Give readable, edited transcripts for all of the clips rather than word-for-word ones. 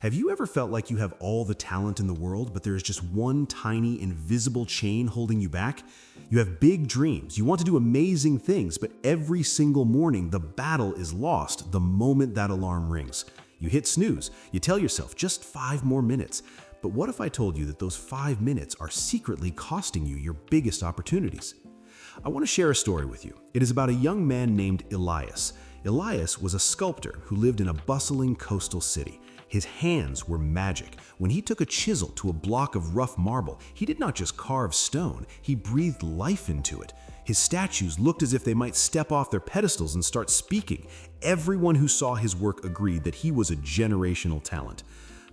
Have you ever felt like you have all the talent in the world, but there is just one tiny, invisible chain holding you back? You have big dreams, you want to do amazing things, but every single morning the battle is lost the moment that alarm rings. You hit snooze, you tell yourself just 5 more minutes. But what if I told you that those 5 minutes are secretly costing you your biggest opportunities? I want to share a story with you. It is about a young man named Elias. Elias was a sculptor who lived in a bustling coastal city. His hands were magic. When he took a chisel to a block of rough marble, he did not just carve stone, he breathed life into it. His statues looked as if they might step off their pedestals and start speaking. Everyone who saw his work agreed that he was a generational talent.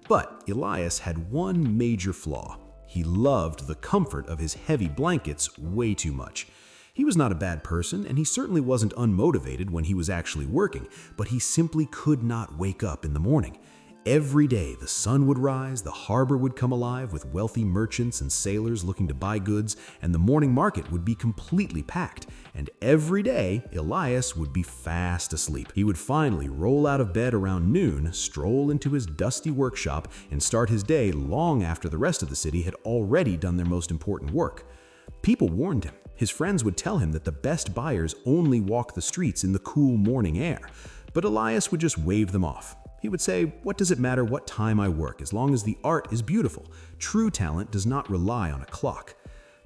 But Elias had one major flaw. He loved the comfort of his heavy blankets way too much. He was not a bad person, and he certainly wasn't unmotivated when he was actually working, but he simply could not wake up in the morning. Every day, the sun would rise, the harbor would come alive with wealthy merchants and sailors looking to buy goods, and the morning market would be completely packed. And every day, Elias would be fast asleep. He would finally roll out of bed around noon, stroll into his dusty workshop, and start his day long after the rest of the city had already done their most important work. People warned him. His friends would tell him that the best buyers only walk the streets in the cool morning air. But Elias would just wave them off. He would say, "What does it matter what time I work, as long as the art is beautiful? True talent does not rely on a clock."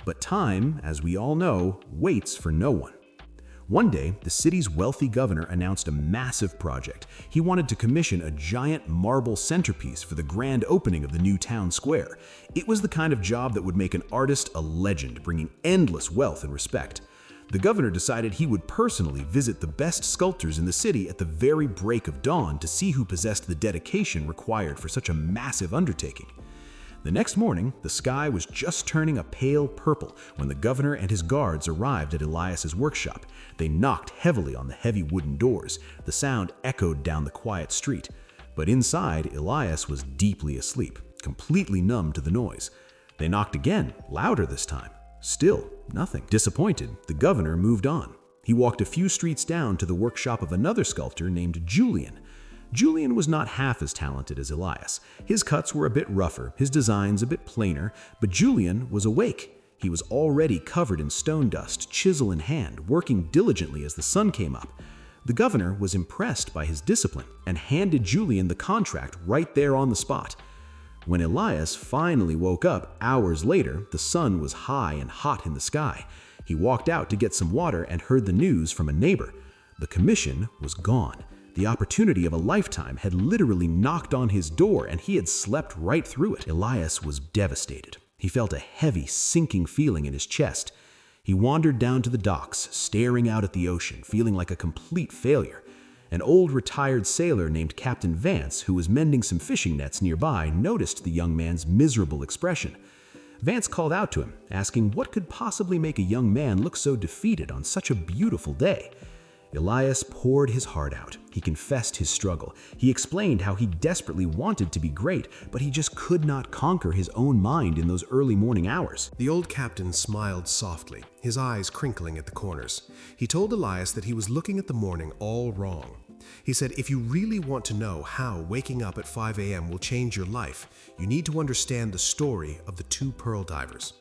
But time, as we all know, waits for no one. One day, the city's wealthy governor announced a massive project. He wanted to commission a giant marble centerpiece for the grand opening of the new town square. It was the kind of job that would make an artist a legend, bringing endless wealth and respect. The governor decided he would personally visit the best sculptors in the city at the very break of dawn to see who possessed the dedication required for such a massive undertaking. The next morning, the sky was just turning a pale purple when the governor and his guards arrived at Elias's workshop. They knocked heavily on the heavy wooden doors. The sound echoed down the quiet street. But inside, Elias was deeply asleep, completely numb to the noise. They knocked again, louder this time. Still, nothing. Disappointed, the governor moved on. He walked a few streets down to the workshop of another sculptor named Julian. Julian was not half as talented as Elias. His cuts were a bit rougher, his designs a bit plainer, but Julian was awake. He was already covered in stone dust, chisel in hand, working diligently as the sun came up. The governor was impressed by his discipline and handed Julian the contract right there on the spot. When Elias finally woke up hours later, the sun was high and hot in the sky. He walked out to get some water and heard the news from a neighbor. The commission was gone. The opportunity of a lifetime had literally knocked on his door, and he had slept right through it. Elias was devastated. He felt a heavy, sinking feeling in his chest. He wandered down to the docks, staring out at the ocean, feeling like a complete failure. An old retired sailor named Captain Vance, who was mending some fishing nets nearby, noticed the young man's miserable expression. Vance called out to him, asking what could possibly make a young man look so defeated on such a beautiful day. Elias poured his heart out. He confessed his struggle. He explained how he desperately wanted to be great, but he just could not conquer his own mind in those early morning hours. The old captain smiled softly, his eyes crinkling at the corners. He told Elias that he was looking at the morning all wrong. He said, "If you really want to know how waking up at 5 a.m. will change your life, you need to understand the story of the 2 pearl divers."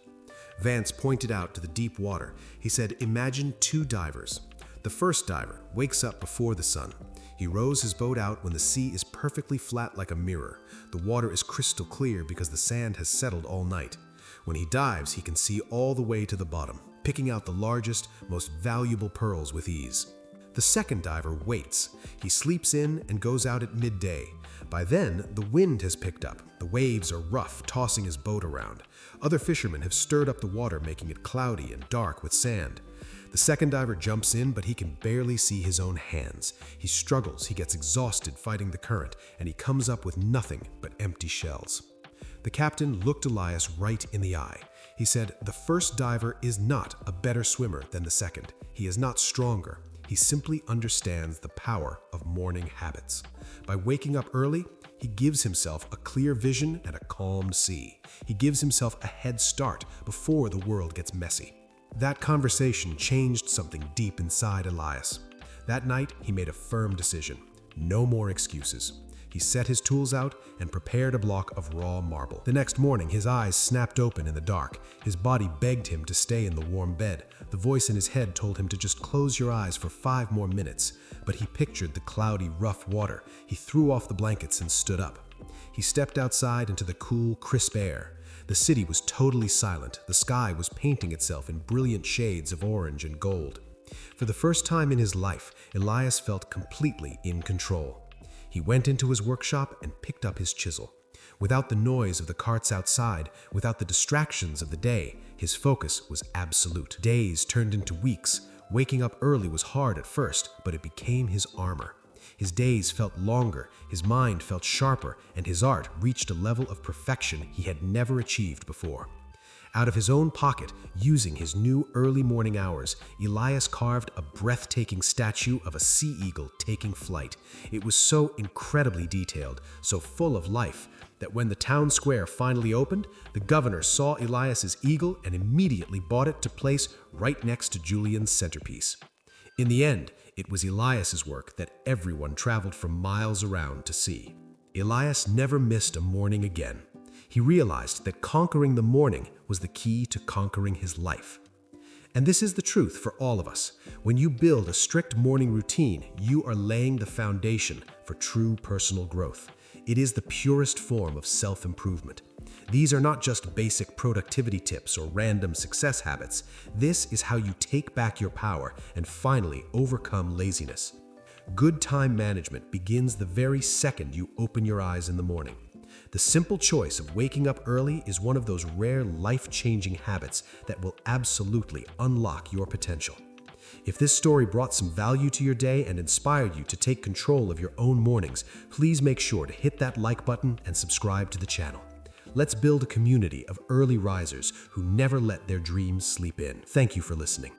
Vance pointed out to the deep water. He said, "Imagine 2 divers. The first diver wakes up before the sun. He rows his boat out when the sea is perfectly flat like a mirror. The water is crystal clear because the sand has settled all night. When he dives, he can see all the way to the bottom, picking out the largest, most valuable pearls with ease. The second diver waits. He sleeps in and goes out at midday. By then, the wind has picked up. The waves are rough, tossing his boat around. Other fishermen have stirred up the water, making it cloudy and dark with sand. The second diver jumps in, but he can barely see his own hands. He struggles, he gets exhausted fighting the current, and he comes up with nothing but empty shells." The captain looked Elias right in the eye. He said, "The first diver is not a better swimmer than the second. He is not stronger. He simply understands the power of morning habits. By waking up early, he gives himself a clear vision and a calmed sea. He gives himself a head start before the world gets messy." That conversation changed something deep inside Elias. That night, he made a firm decision. No more excuses. He set his tools out and prepared a block of raw marble. The next morning, his eyes snapped open in the dark. His body begged him to stay in the warm bed. The voice in his head told him to just close your eyes for 5 more minutes. But he pictured the cloudy, rough water. He threw off the blankets and stood up. He stepped outside into the cool, crisp air. The city was totally silent. The sky was painting itself in brilliant shades of orange and gold. For the first time in his life, Elias felt completely in control. He went into his workshop and picked up his chisel. Without the noise of the carts outside, without the distractions of the day, his focus was absolute. Days turned into weeks. Waking up early was hard at first, but it became his armor. His days felt longer, his mind felt sharper, and his art reached a level of perfection he had never achieved before. Out of his own pocket, using his new early morning hours, Elias carved a breathtaking statue of a sea eagle taking flight. It was so incredibly detailed, so full of life, that when the town square finally opened, the governor saw Elias's eagle and immediately bought it to place right next to Julian's centerpiece. In the end, it was Elias's work that everyone traveled from miles around to see. Elias never missed a morning again. He realized that conquering the morning was the key to conquering his life. And this is the truth for all of us. When you build a strict morning routine, you are laying the foundation for true personal growth. It is the purest form of self-improvement. These are not just basic productivity tips or random success habits. This is how you take back your power and finally overcome laziness. Good time management begins the very second you open your eyes in the morning. The simple choice of waking up early is one of those rare life-changing habits that will absolutely unlock your potential. If this story brought some value to your day and inspired you to take control of your own mornings, please make sure to hit that like button and subscribe to the channel. Let's build a community of early risers who never let their dreams sleep in. Thank you for listening.